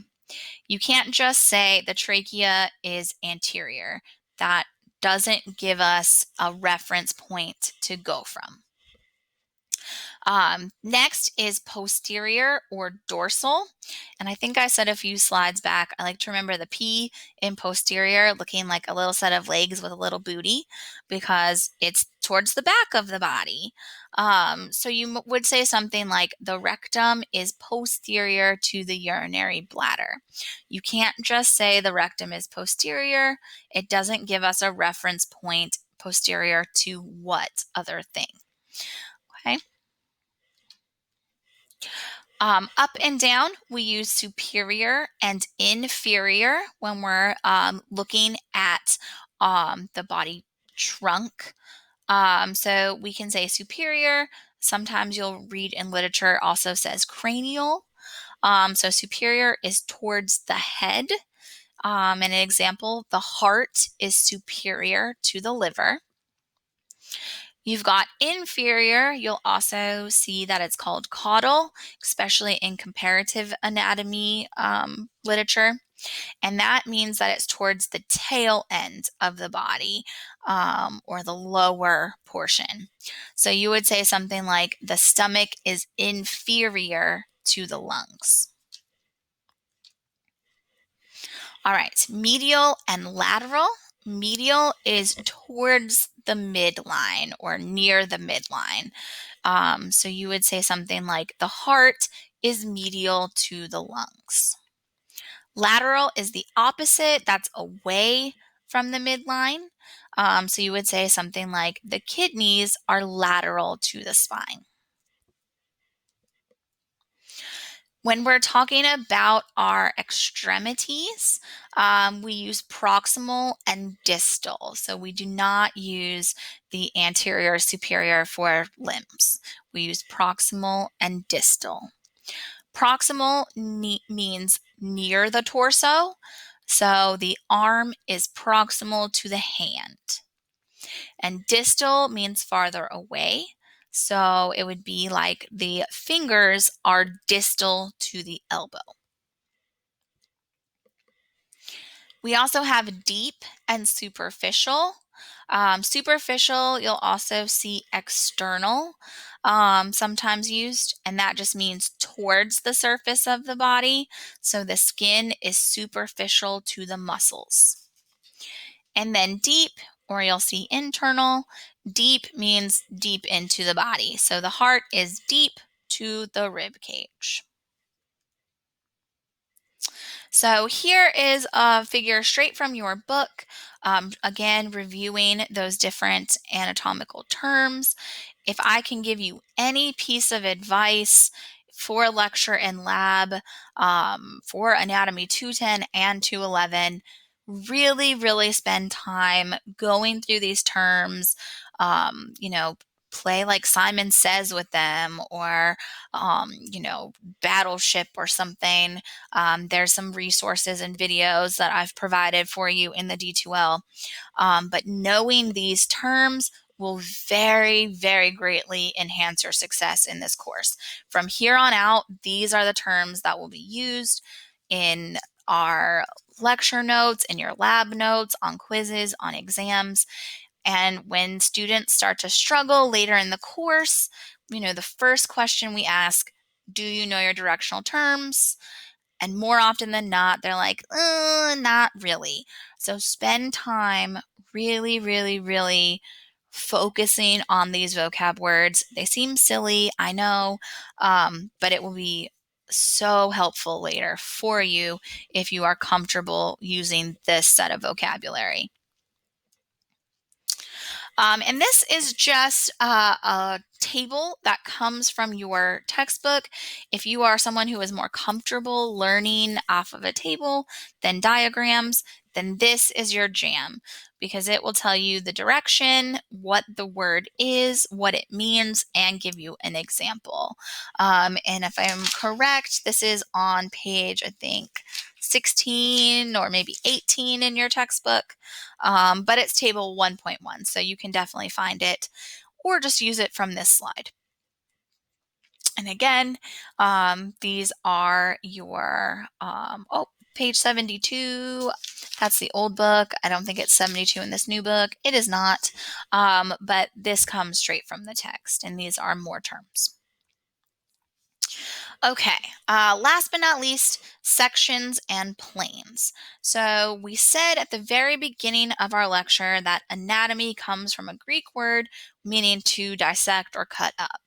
You can't just say the trachea is anterior. That doesn't give us a reference point to go from. Next is posterior or dorsal. And I think I said a few slides back, I like to remember the P in posterior looking like a little set of legs with a little booty because it's towards the back of the body. So you would say something like the rectum is posterior to the urinary bladder. You can't just say the rectum is posterior. It doesn't give us a reference point posterior to what other thing. Okay. Up and down, we use superior and inferior when we're looking at the body trunk. So we can say superior. Sometimes you'll read in literature also says cranial. So superior is towards the head. An example, the heart is superior to the liver. You've got inferior. You'll also see that it's called caudal, especially in comparative anatomy literature. And that means that it's towards the tail end of the body or the lower portion. So you would say something like the stomach is inferior to the lungs. All right, medial and lateral. Medial is towards the midline or near the midline. So you would say something like the heart is medial to the lungs. Lateral is the opposite, that's away from the midline. So you would say something like the kidneys are lateral to the spine. When we're talking about our extremities, we use proximal and distal. So we do not use the anterior superior for limbs. We use proximal and distal. Proximal means near the torso. So the arm is proximal to the hand. And distal means farther away. So it would be like the fingers are distal to the elbow. We also have deep and superficial. Superficial, you'll also see external, sometimes used, and that just means towards the surface of the body. So the skin is superficial to the muscles. And then deep, or you'll see internal. Deep means deep into the body. So the heart is deep to the rib cage. So here is a figure straight from your book. Again, reviewing those different anatomical terms. If I can give you any piece of advice for lecture and lab, for Anatomy 210 and 211, really spend time going through these terms, you know, play like Simon Says with them, or, Battleship or something. There's some resources and videos that I've provided for you in the D2L. But knowing these terms will very greatly enhance your success in this course. From here on out, these are the terms that will be used in our lecture notes, in your lab notes, on quizzes, on exams. And when students start to struggle later in the course, the first question we ask, do you know your directional terms? And more often than not, they're like, not really. So spend time really focusing on these vocab words. They seem silly, I know, but it will be so helpful later for you if you are comfortable using this set of vocabulary. And this is just a table that comes from your textbook. If you are someone who is more comfortable learning off of a table than diagrams, then this is your jam because it will tell you the direction, what the word is, what it means, and give you an example. And if I'm correct, this is on page, I think, 16 or maybe 18 in your textbook. But it's table 1.1, so you can definitely find it or just use it from this slide. And again, these are your, page 72. That's the old book. I don't think it's 72 in this new book. It is not, but this comes straight from the text, and these are more terms. Okay, last but not least, sections and planes. So we said at the very beginning of our lecture that anatomy comes from a Greek word meaning to dissect or cut up.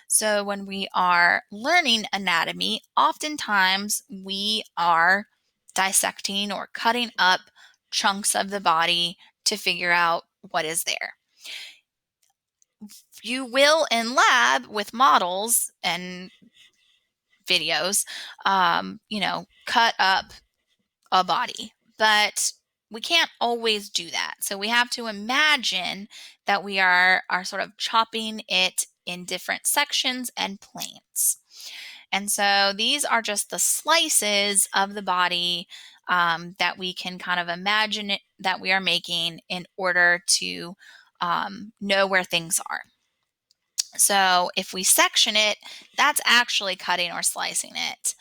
So when we are learning anatomy, oftentimes we are dissecting or cutting up chunks of the body to figure out what is there. You will in lab with models and videos, cut up a body, but we can't always do that. So we have to imagine that we are sort of chopping it in different sections and planes. And so these are just the slices of the body that we can kind of imagine that we are making in order to know where things are. So if we section it, that's actually cutting or slicing it.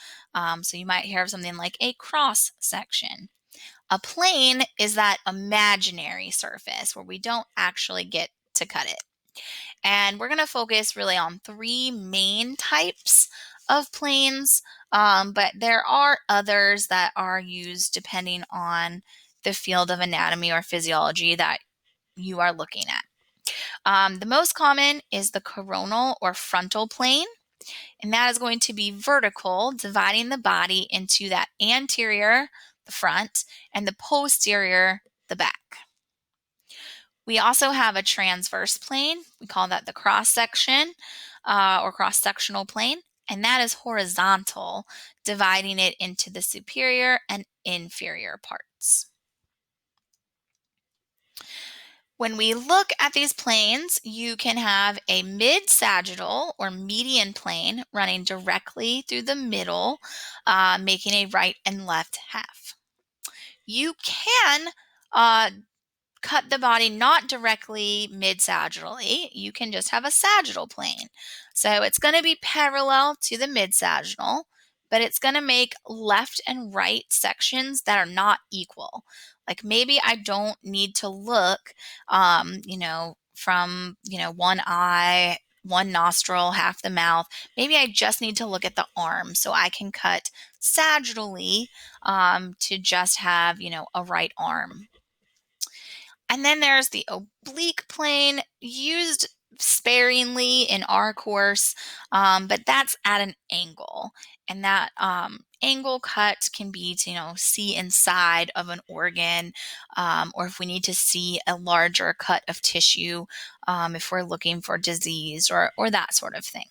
So you might hear of something like a cross section. A plane is that imaginary surface where we don't actually get to cut it. And we're going to focus really on three main types of planes, but there are others that are used depending on the field of anatomy or physiology that you are looking at. The most common is the coronal or frontal plane, and that is going to be vertical, dividing the body into that anterior, the front, and the posterior, the back. We also have a transverse plane. We call that the cross section or cross-sectional plane, and that is horizontal, dividing it into the superior and inferior parts. When we look at these planes, you can have a mid-sagittal or median plane running directly through the middle, making a right and left half. You can cut the body not directly mid-sagittally. You can just have a sagittal plane. So it's going to be parallel to the mid-sagittal, but it's going to make left and right sections that are not equal. Like maybe I don't need to look, from, one eye, one nostril, half the mouth. Maybe I just need to look at the arm. So I can cut sagittally to just have, a right arm. And then there's the oblique plane, used sparingly in our course, but that's at an angle. And that angle cut can be to, see inside of an organ, or if we need to see a larger cut of tissue, if we're looking for disease or that sort of thing.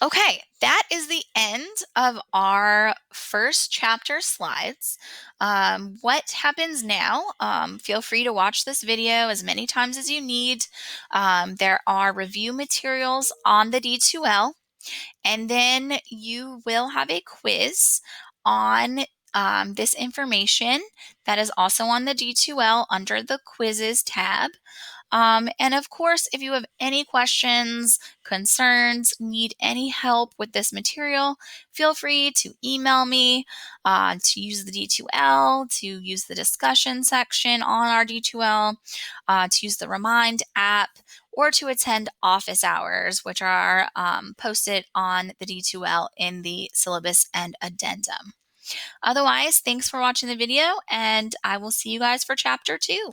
Okay, that is the end of our first chapter slides. What happens now? Feel free to watch this video as many times as you need. There are review materials on the D2L, and then you will have a quiz on this information that is also on the D2L under the quizzes tab. And of course, if you have any questions, concerns, need any help with this material, feel free to email me, to use the D2L, to use the discussion section on our D2L, to use the Remind app, or to attend office hours, which are posted on the D2L in the syllabus and addendum. Otherwise, thanks for watching the video, and I will see you guys for chapter 2.